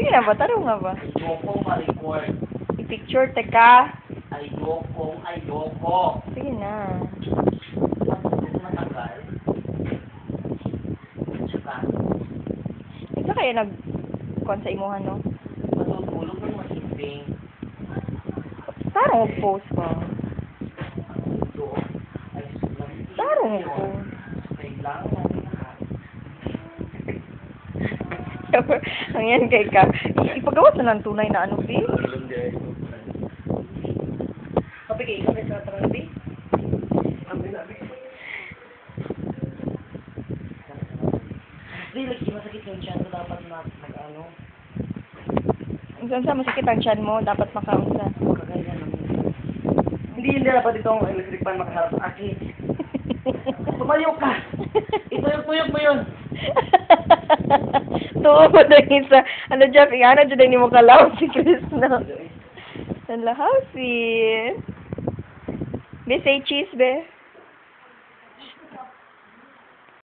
Sige na ba? Tarong nga ba? Ayoko ma-record. I-picture, teka. Ayoko. Sige na. Matagal. Tsaka, Ito kayo nag-con sa imuhan, no? matutulog ng masiping. Tarong mag-post ka. Ito ay sulang. Tarong mag-post. Kailangan Ang yan kay ka. Ipagawa sa ng tunay na ano, B? Sabi kayo, ikaw sa trabi? Di, lagi masakit yung tiyan ko dapat mag-ano. Saan sa masakit ang tiyan mo, dapat makaunsa. Kagaya lang. Hindi dapat itong electric fan makaharap sa akin. Tumayo ka! Ituyok-tuyok mo yun! Tuwa mo na isa. Ano, Jeff? Ano, dyan ni mo kalaw si Chris na. Ang lahaw si... Be, say cheese, be.